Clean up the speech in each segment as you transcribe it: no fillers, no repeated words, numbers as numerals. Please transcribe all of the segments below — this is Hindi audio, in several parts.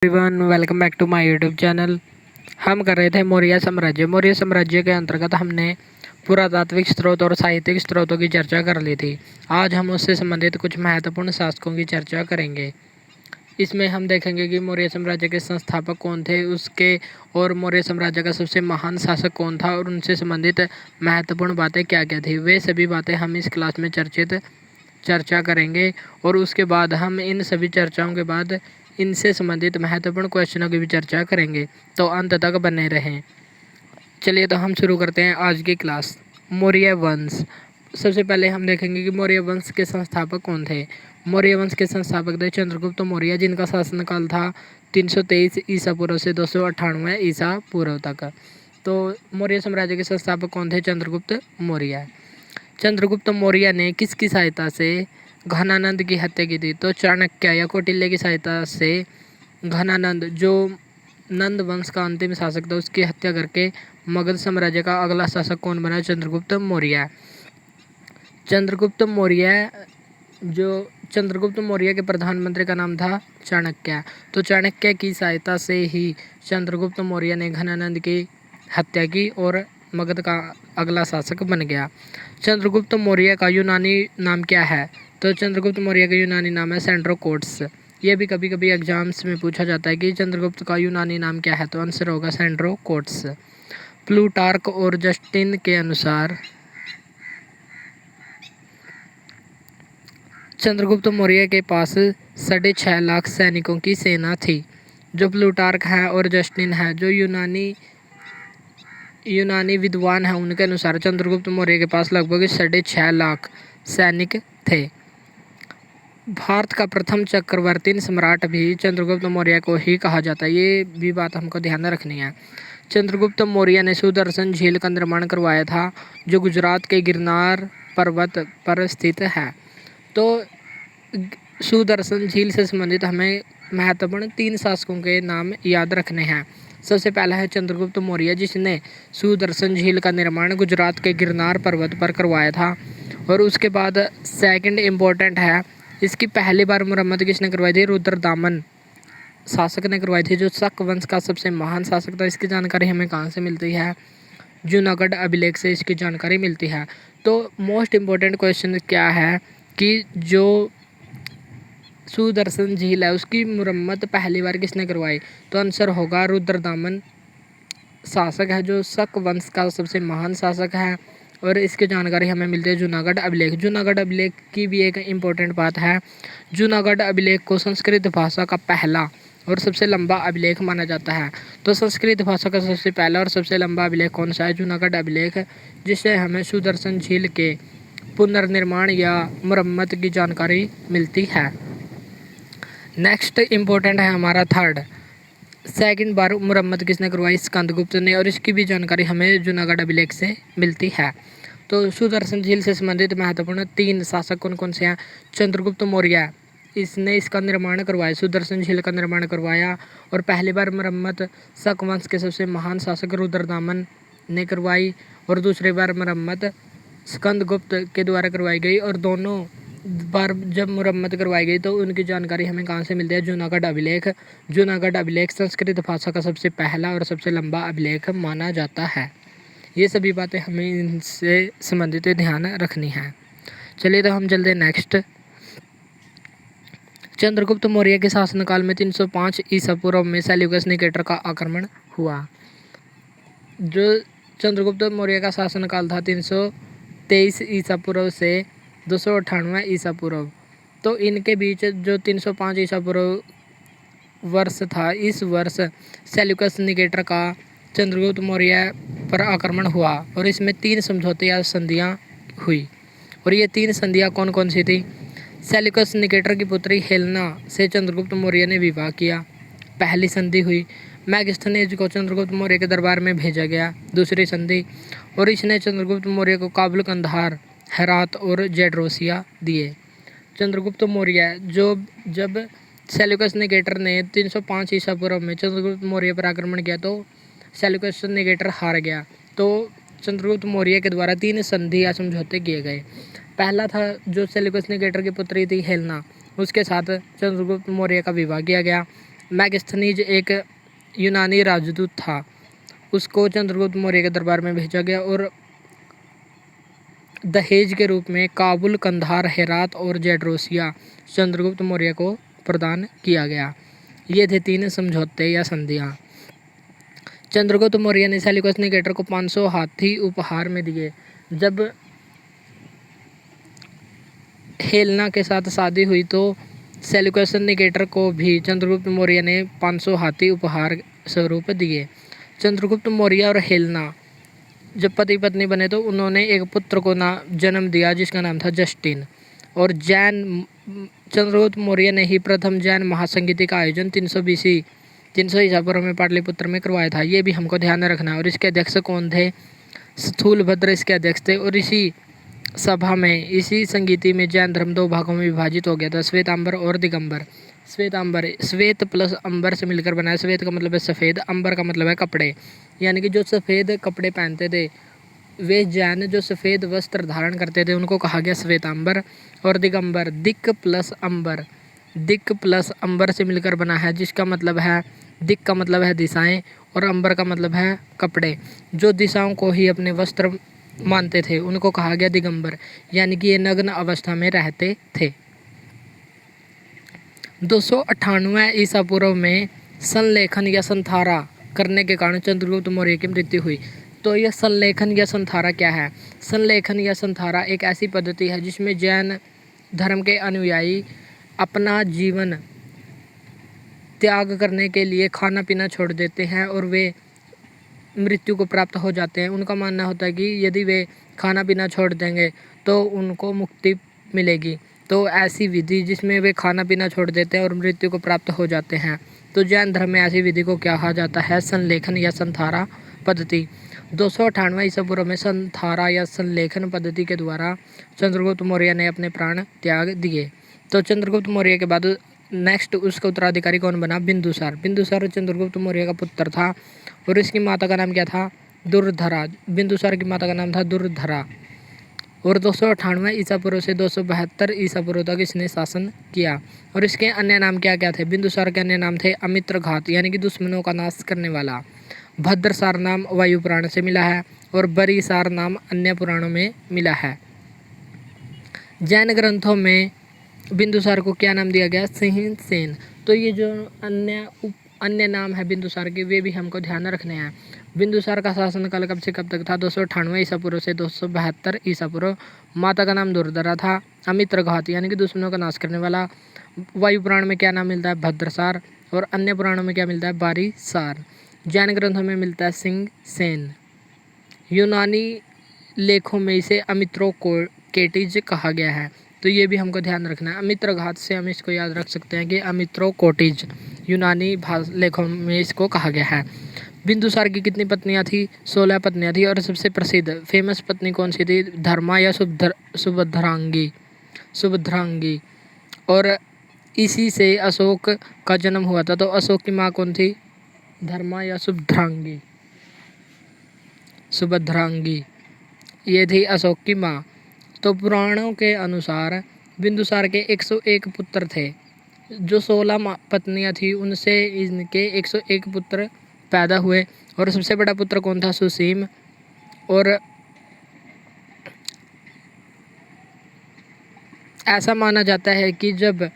Everyone welcome back to my YouTube channel. हम कर रहे थे मौर्य साम्राज्य के अंतर्गत हमने पुरातात्विक स्रोत और साहित्यिक स्रोतों की चर्चा कर ली थी। आज हम उससे संबंधित कुछ महत्वपूर्ण शासकों की चर्चा करेंगे। इसमें हम देखेंगे कि मौर्य साम्राज्य के संस्थापक कौन थे, उसके और मौर्य साम्राज्य का सबसे महान शासक कौन था और उनसे संबंधित महत्वपूर्ण बातें क्या क्या थी। वे सभी बातें हम इस क्लास में चर्चा करेंगे और उसके बाद हम इन सभी चर्चाओं के बाद इनसे संबंधित महत्वपूर्ण क्वेश्चनों की भी चर्चा करेंगे, तो अंत तक बने रहें। चलिए तो हम शुरू करते हैं आज की क्लास। मौर्य वंश। सबसे पहले हम देखेंगे कि मौर्य वंश के संस्थापक कौन थे। मौर्य वंश के संस्थापक थे चंद्रगुप्त मौर्य, जिनका शासनकाल था 323 ईसा पूर्व से 298 ईसा पूर्व तक। तो मौर्य साम्राज्य के संस्थापक कौन थे? चंद्रगुप्त मौर्य। चंद्रगुप्त मौर्य ने किसकी सहायता से घनानंद की हत्या की थी? तो चाणक्य या कौटिल्य की सहायता से घनानंद, जो नंद वंश का अंतिम शासक था, उसकी हत्या करके मगध साम्राज्य का अगला शासक कौन बना? चंद्रगुप्त मौर्य। चंद्रगुप्त मौर्य के प्रधानमंत्री का नाम था चाणक्य। तो चाणक्य की सहायता से ही चंद्रगुप्त मौर्य ने घनानंद की हत्या की और मगध का अगला शासक बन गया। चंद्रगुप्त मौर्य का यूनानी नाम क्या है? तो चंद्रगुप्त मौर्य का यूनानी नाम है सेंड्रोकोट्स। ये भी कभी कभी एग्जाम्स में पूछा जाता है कि चंद्रगुप्त का यूनानी नाम क्या है, तो आंसर होगा सेंड्रोकोट्स। प्लूटार्क और जस्टिन के अनुसार चंद्रगुप्त मौर्य के पास 6.5 लाख सैनिकों की सेना थी। जो प्लूटार्क है और जस्टिन है, जो यूनानी विद्वान है, उनके अनुसार चंद्रगुप्त मौर्य के पास लगभग 6.5 लाख सैनिक थे। भारत का प्रथम चक्रवर्ती सम्राट भी चंद्रगुप्त मौर्य को ही कहा जाता है, ये भी बात हमको ध्यान रखनी है। चंद्रगुप्त मौर्य ने सुदर्शन झील का निर्माण करवाया था, जो गुजरात के गिरनार पर्वत पर स्थित है। तो सुदर्शन झील से संबंधित हमें महत्वपूर्ण 3 शासकों के नाम याद रखने हैं। सबसे पहला है चंद्रगुप्त मौर्य, जिसने सुदर्शन झील का निर्माण गुजरात के गिरनार पर्वत पर करवाया था। और उसके बाद सेकंड इम्पोर्टेंट है, इसकी पहली बार मुरम्मत किसने करवाई थी? रुद्रदामन शासक ने करवाई थी, जो शक वंश का सबसे महान शासक था। इसकी जानकारी हमें कहाँ से मिलती है? जूनागढ़ अभिलेख से इसकी जानकारी मिलती है। तो मोस्ट इम्पोर्टेंट क्वेश्चन क्या है कि जो सुदर्शन झील है उसकी मुरम्मत पहली बार किसने करवाई? तो आंसर होगा रुद्रदामन शासक है, जो शक वंश का सबसे महान शासक है। और इसकी जानकारी हमें मिलती है जूनागढ़ अभिलेख। जूनागढ़ अभिलेख की भी एक इम्पोर्टेंट बात है, जूनागढ़ अभिलेख को संस्कृत भाषा का पहला और सबसे लंबा अभिलेख माना जाता है। तो संस्कृत भाषा का सबसे पहला और सबसे लंबा अभिलेख कौन सा है? जूनागढ़ अभिलेख, जिससे हमें सुदर्शन झील के पुनर्निर्माण या मुरम्मत की जानकारी मिलती है। नेक्स्ट इम्पोर्टेंट है हमारा थर्ड, सेकंड बार मुरम्मत किसने करवाई? स्कंदगुप्त ने, और इसकी भी जानकारी हमें जूनागढ़ अभिलेख से मिलती है। तो सुदर्शन झील से संबंधित महत्वपूर्ण 3 शासक कौन कौन से हैं? चंद्रगुप्त मौर्य, इसने इसका निर्माण करवाया, सुदर्शन झील का निर्माण करवाया। और पहली बार मुरम्मत शक वंश के सबसे महान शासक रुद्रदामन ने करवाई, और दूसरी बार मुरम्मत स्कंदगुप्त के द्वारा करवाई गई। और दोनों बार जब मुरम्मत करवाई गई तो उनकी जानकारी हमें कहाँ से मिलती है? जूनागढ़ अभिलेख। जूनागढ़ अभिलेख संस्कृत भाषा का सबसे पहला और सबसे लंबा अभिलेख माना जाता है। ये सभी बातें हमें इनसे संबंधित ध्यान रखनी है। चलिए तो हम चलते नेक्स्ट। चंद्रगुप्त मौर्य के शासनकाल में 305 ईसा पूर्व में सेल्यूकस निकेटर का आक्रमण हुआ। जो चंद्रगुप्त मौर्य का शासनकाल था 323 ईसा पूर्व से 298 ईसा पूर्व, तो इनके बीच जो 305 ईसा पूर्व वर्ष था, इस वर्ष सेल्यूकस निकेटर का चंद्रगुप्त मौर्य पर आक्रमण हुआ और इसमें 3 समझौते या संधियाँ हुई। और ये 3 संधियाँ कौन कौन सी थी? सेल्यूकस निकेटर की पुत्री हेलेना से चंद्रगुप्त मौर्य ने विवाह किया, पहली संधि हुई। मैगस्थनेज को चंद्रगुप्त मौर्य के दरबार में भेजा गया, दूसरी संधि। और इसने चंद्रगुप्त मौर्य को काबुल, कंधार, हेरात और जेड्रोसिया दिए। चंद्रगुप्त मौर्य जब सेल्यूकस निकेटर ने 305 ईसा पूर्व में चंद्रगुप्त मौर्य पर आक्रमण किया तो सेल्यूकस निकेटर हार गया। तो चंद्रगुप्त मौर्य के द्वारा 3 संधि या समझौते किए गए। पहला था जो सेल्यूकस निकेटर की पुत्री थी हेलेना, उसके साथ चंद्रगुप्त मौर्य का विवाह किया गया। मैगस्थनीज एक यूनानी राजदूत था, उसको चंद्रगुप्त मौर्य के दरबार में भेजा गया और दहेज के रूप में काबुल, कंधार, हेरात और जैड्रोसिया चंद्रगुप्त मौर्य को प्रदान किया गया। ये थे 3 समझौते या संधियाँ। चंद्रगुप्त मौर्य ने सेल्यूकस निकेटर को 500 हाथी उपहार में दिए। जब हेलेना के साथ शादी हुई तो सेल्यूकस निकेटर को भी चंद्रगुप्त मौर्य ने 500 हाथी उपहार स्वरूप दिए। चंद्रगुप्त मौर्य और हेलेना जब पति पत्नी बने तो उन्होंने एक पुत्र को जन्म दिया जिसका नाम था जस्टिन। और चंद्रगुप्त मौर्य ने ही प्रथम जैन महासंगीति का आयोजन 300 ईसा पूर्व में पाटलिपुत्र में करवाया था। ये भी हमको ध्यान रखना है। और इसके अध्यक्ष कौन थे? स्थूलभद्र इसके अध्यक्ष थे। और इसी सभा में, इसी संगीति में जैन धर्म 2 भागों में विभाजित हो गया था, श्वेतांबर और दिगंबर। श्वेत प्लस अंबर से मिलकर बना है। श्वेत का मतलब है सफ़ेद, अंबर का मतलब है कपड़े, यानी कि जो सफ़ेद कपड़े पहनते थे वे जैन जो सफ़ेद वस्त्र धारण करते थे उनको कहा गया श्वेतांबर। और दिगंबर दिक प्लस अंबर से मिलकर बना है, जिसका मतलब है दिक का मतलब है दिशाएं और अंबर का मतलब है कपड़े। जो दिशाओं को ही अपने वस्त्र मानते थे उनको कहा गया दिगंबर, यानी कि ये नग्न अवस्था में रहते थे। 298 ईसा पूर्व में संलेखन या संथारा करने के कारण चंद्रगुप्त मौर्य की मृत्यु हुई। तो यह संलेखन या संथारा क्या है? संलेखन या संथारा एक ऐसी पद्धति है जिसमें जैन धर्म के अनुयायी अपना जीवन त्याग करने के लिए खाना पीना छोड़ देते हैं और वे मृत्यु को प्राप्त हो जाते हैं। उनका मानना होता है कि यदि वे खाना पीना छोड़ देंगे तो उनको मुक्ति मिलेगी। तो ऐसी विधि जिसमें वे खाना पीना छोड़ देते हैं और मृत्यु को प्राप्त हो जाते हैं, तो जैन धर्म में ऐसी विधि को क्या कहा जाता है? संलेखन या संथारा पद्धति। 298 ईसा पूर्व में संथारा या संलेखन पद्धति के द्वारा चंद्रगुप्त मौर्य ने अपने प्राण त्याग दिए। तो चंद्रगुप्त मौर्य के बाद नेक्स्ट उसका उत्तराधिकारी कौन बना? बिंदुसार। बिंदुसार चंद्रगुप्त मौर्य का पुत्र था और इसकी माता का नाम क्या था? दुर्धरा। बिंदुसार की माता का नाम था दुर्धरा। और 298 ईसा पूर्व से 272 ईसा पूर्व तक इसने शासन किया। और इसके अन्य नाम क्या क्या थे? बिंदुसार के अन्य नाम थे अमित्रघात, यानी कि दुश्मनों का नाश करने वाला। भद्रसार नाम वायु पुराण से मिला है और बरीसार नाम अन्य पुराणों में मिला है। जैन ग्रंथों में बिंदुसार को क्या नाम दिया गया? सिंहसेन। तो ये जो अन्य नाम है बिंदुसार के वे भी हमको ध्यान रखने हैं। बिंदुसार का शासनकाल कब से कब तक था? 298 ईसा पूर्व से 272 ईसा पूर्व। माता का नाम दुर्धरा था। अमित्रघात यानी कि दुश्मनों का नाश करने वाला। वायु पुराण में क्या नाम मिलता है? भद्रसार। और अन्य पुराणों में क्या मिलता है? बारीसार। जैन ग्रंथों में मिलता है सिंहसेन। यूनानी लेखों में इसे अमित्रोकोटिज कहा गया है। तो ये भी हमको ध्यान रखना है। अमित्रघात से हम इसको याद रख सकते हैं कि अमित्रोकोटिज यूनानी लेखों में इसको कहा गया है। बिंदुसार की कितनी पत्नियां थी? 16 पत्नियां थी। और सबसे प्रसिद्ध फेमस पत्नी कौन सी थी? धर्मा या सुभद्रांगी। और इसी से अशोक का जन्म हुआ था। तो अशोक की माँ कौन थी? धर्मा या सुभद्रांगी। ये थी अशोक की माँ। तो पुराणों के अनुसार बिंदुसार के 101 पुत्र थे। जो 16 पत्नियां थी उनसे इनके 101 पुत्र पैदा हुए। और सबसे बड़ा पुत्र कौन था? सुसीम। और ऐसा माना जाता है कि जब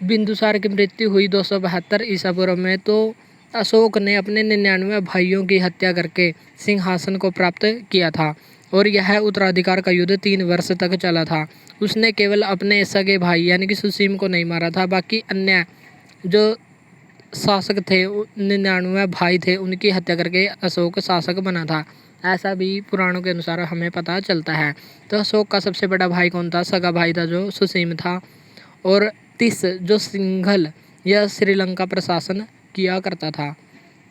बिंदुसार की मृत्यु हुई 272 ईसा पूर्व में, तो अशोक ने अपने 99 भाइयों की हत्या करके सिंहासन को प्राप्त किया था। और यह उत्तराधिकार का युद्ध 3 वर्ष तक चला था। उसने केवल अपने सगे भाई यानी कि सुसीम को नहीं मारा था, बाकी अन्य जो शासक थे 99 भाई थे उनकी हत्या करके अशोक शासक बना था। ऐसा भी पुराणों के अनुसार हमें पता चलता है। तो अशोक का सबसे बड़ा भाई कौन था? सगा भाई था जो सुसीम था। और तिस जो सिंघल या श्रीलंका प्रशासन किया करता था।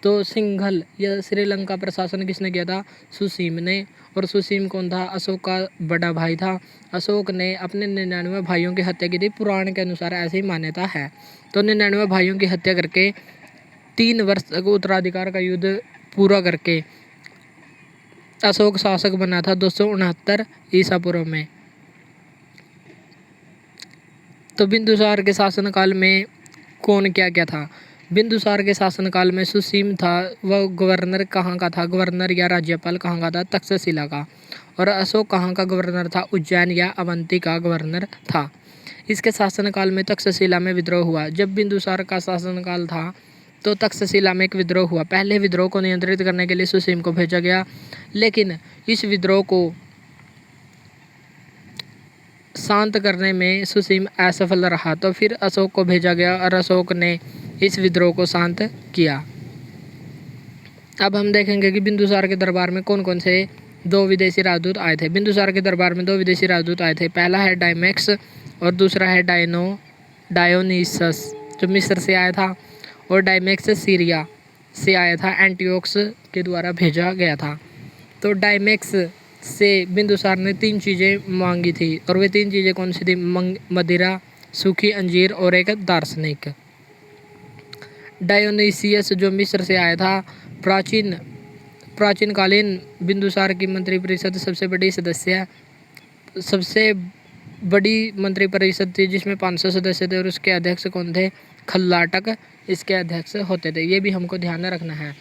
तो सिंघल या श्रीलंका प्रशासन किसने किया था? सुसीम ने। और सुसीम कौन था? अशोक का बड़ा भाई था। अशोक ने अपने 99 भाइयों की हत्या की थी, पुराण के अनुसार ऐसी मान्यता है। तो 99 भाइयों की हत्या करके 3 वर्ष तक उत्तराधिकार का युद्ध पूरा करके अशोक शासक बना था 269 ईसा पूर्व में। तो बिंदुसार के शासनकाल में कौन क्या क्या था? बिंदुसार के शासनकाल में सुसीम था वह गवर्नर कहाँ का था, गवर्नर या राज्यपाल कहाँ का था, तक्षशिला का। और अशोक कहाँ का गवर्नर था, उज्जैन या अवंती का गवर्नर था। इसके शासनकाल में तक्षशिला में विद्रोह हुआ। जब बिंदुसार का शासनकाल था तो तक्षशिला में एक विद्रोह हुआ। पहले विद्रोह को नियंत्रित करने के लिए सुसीम को भेजा गया, लेकिन इस विद्रोह को शांत करने में सुसीम असफल रहा, तो फिर अशोक को भेजा गया और अशोक ने इस विद्रोह को शांत किया। अब हम देखेंगे कि बिंदुसार के दरबार में कौन कौन से दो विदेशी राजदूत आए थे। बिंदुसार के दरबार में दो विदेशी राजदूत आए थे। पहला है डायमेक्स और दूसरा है डायोनिसस, जो मिस्र से आया था, और डायमेक्स सीरिया से आया था, एंटियोक्स के द्वारा भेजा गया था। तो डायमेक्स से बिंदुसार ने 3 चीज़ें मांगी थी, और वे 3 चीज़ें कौन सी थी, मदिरा, सूखी अंजीर और एक दार्शनिक। डायोनिसियस जो मिस्र से आया था, प्राचीनकालीन बिंदुसार की मंत्रिपरिषद सबसे बड़ी मंत्रिपरिषद थी, जिसमें 500 सदस्य थे, और उसके अध्यक्ष कौन थे, खल्लाटक इसके अध्यक्ष होते थे। ये भी हमको ध्यान में रखना है।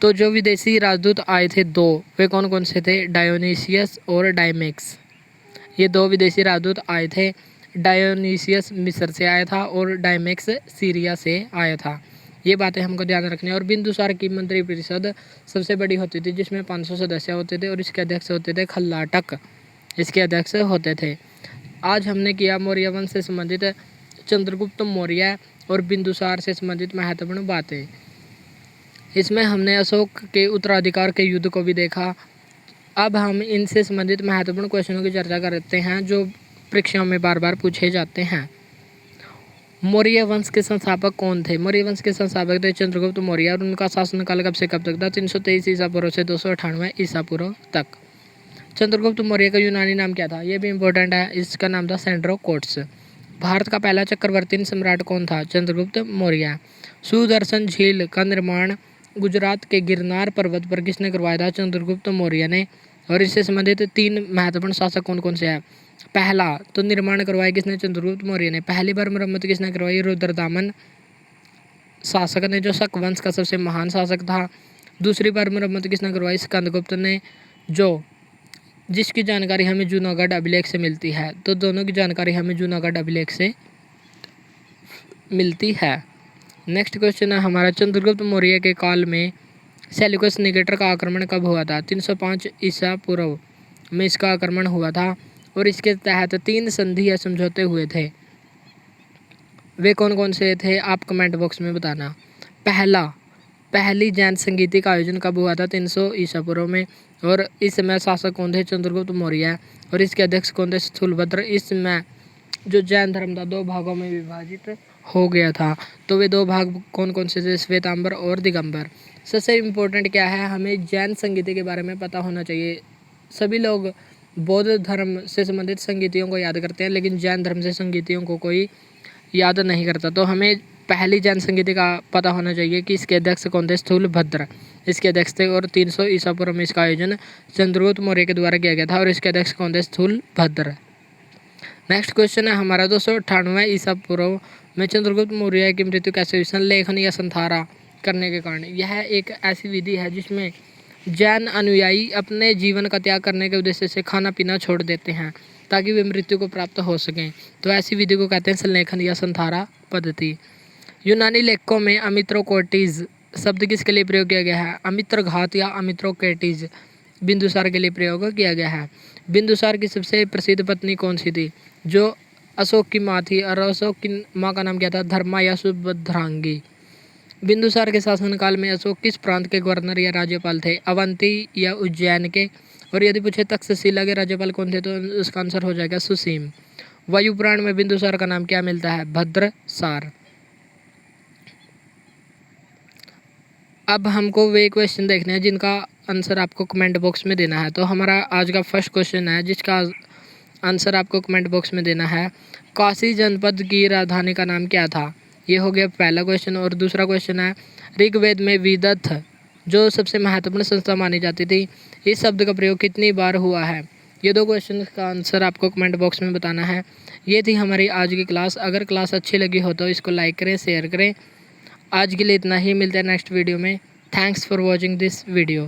तो जो विदेशी राजदूत आए थे 2, वे कौन कौन से थे, डायोनिसियस और डायमेक्स। ये 2 विदेशी राजदूत आए थे। डायोनिसियस मिस्र से आया था और डायमेक्स सीरिया से आया था। ये बातें हमको ध्यान रखनी है। और बिंदुसार की मंत्रिपरिषद सबसे बड़ी होती थी, जिसमें 500 सदस्य होते थे, और इसके अध्यक्ष होते थे खल्लाटक, इसके अध्यक्ष होते थे। आज हमने किया मौर्य वंश से संबंधित चंद्रगुप्त मौर्य और बिंदुसार से संबंधित महत्वपूर्ण बातें। इसमें हमने अशोक के उत्तराधिकार के युद्ध को भी देखा। अब हम इनसे संबंधित महत्वपूर्ण क्वेश्चनों की चर्चा करते हैं, जो परीक्षाओं में बार बार पूछे जाते हैं। मौर्य वंश के संस्थापक कौन थे? मौर्य वंश के संस्थापक थे चंद्रगुप्त मौर्य, और उनका शासनकाल कब से कब तक था, 323 ईसा पूर्व से 298 ईसा पूर्व तक। चंद्रगुप्त मौर्य का यूनानी नाम क्या था? ये भी इम्पोर्टेंट है। इसका नाम था सेंड्रोकोट्स। भारत का पहला चक्रवर्ती सम्राट कौन था? चंद्रगुप्त मौर्य। सुदर्शन झील का निर्माण गुजरात के गिरनार पर्वत पर किसने करवाया था? चंद्रगुप्त मौर्य ने। और इससे संबंधित 3 महत्वपूर्ण शासक कौन कौन से हैं? पहला तो निर्माण करवाया किसने? चंद्रगुप्त मौर्य ने। पहली बार मरम्मत किसने करवाई? रुद्रदामन शासक ने, जो शक वंश का सबसे महान शासक था। दूसरी बार मरम्मत किसने करवाई? स्कंदगुप्त ने, जिसकी जानकारी हमें जूनागढ़ अभिलेख से मिलती है। तो दोनों की जानकारी हमें जूनागढ़ अभिलेख से मिलती है। नेक्स्ट क्वेश्चन है हमारा, चंद्रगुप्त मौर्य के काल में सेल्यूकस निकेटर का आक्रमण कब हुआ था? 305 ईसा पूर्व में इसका आक्रमण हुआ था, और इसके तहत 3 संधि या समझौते हुए थे। वे कौन कौन से थे? आप कमेंट बॉक्स में बताना। पहली जैन संगीति का आयोजन कब हुआ था? 300 ईसा पूर्व में, और इस समय शासक कौन थे? चंद्रगुप्त मौर्य, और इसके अध्यक्ष कौन थे? स्थूलभद्र। इस समय जो जैन धर्म था 2 भागों में विभाजित हो गया था। तो वे 2 भाग कौन कौन से थे? श्वेतांबर और दिगंबर। सबसे इम्पोर्टेंट क्या है, हमें जैन संगीति के बारे में पता होना चाहिए। सभी लोग बौद्ध धर्म से संबंधित संगीतियों को याद करते हैं, लेकिन जैन धर्म से संगीतियों को कोई याद नहीं करता। तो हमें पहली जैन संगीति का पता होना चाहिए कि इसके अध्यक्ष कौन थे? स्थूलभद्र इसके अध्यक्ष थे, और 300 ईसा पूर्व में इसका आयोजन चंद्रगुप्त मौर्य के द्वारा किया गया था, और इसके अध्यक्ष कौन थे? स्थूलभद्र। नेक्स्ट क्वेश्चन है हमारा, 298 ईसा पूर्व में चंद्रगुप्त मौर्य की मृत्यु कैसे हुई? संलेखन या संथारा करने के कारण। यह एक ऐसी विधि है जिसमें जैन अनुयायी अपने जीवन का त्याग करने के उद्देश्य से खाना पीना छोड़ देते हैं, ताकि वे मृत्यु को प्राप्त हो सकें। तो ऐसी विधि को कहते हैं संलेखन या संथारा पद्धति। यूनानी लेखकों में अमित्रोकोटिस शब्द किसके लिए प्रयोग किया गया है? अमित्रघात या अमित्रोकेटिस बिंदुसार के लिए प्रयोग किया गया है। बिंदुसार की सबसे प्रसिद्ध पत्नी कौन सी थी? जो अशोक की माँ थी, और अशोक की माँ का नाम क्या था? धर्मा या सुभद्रांगी। बिंदुसार के शासनकाल में अशोक किस प्रांत के गवर्नर या राज्यपाल थे? अवंती या उज्जैन के। और यदि पूछे तक्षशिला के राज्यपाल कौन थे, तो उसका आंसर हो जाएगा सुसीम। वायुपुराण में बिंदुसार का नाम क्या मिलता है? भद्रसार। अब हमको वे क्वेश्चन देखने हैं जिनका आंसर आपको कमेंट बॉक्स में देना है। तो हमारा आज का फर्स्ट क्वेश्चन है, जिसका आंसर आपको कमेंट बॉक्स में देना है। काशी जनपद की राजधानी का नाम क्या था? ये हो गया पहला क्वेश्चन। और दूसरा क्वेश्चन है, ऋग्वेद में विदथ जो सबसे महत्वपूर्ण संस्था मानी जाती थी, इस शब्द का प्रयोग कितनी बार हुआ है? ये 2 क्वेश्चन का आंसर आपको कमेंट बॉक्स में बताना है। ये थी हमारी आज की क्लास। अगर क्लास अच्छी लगी हो तो इसको लाइक करें, शेयर करें। आज के लिए इतना ही, मिलते हैं नेक्स्ट वीडियो में। Thanks for watching this video.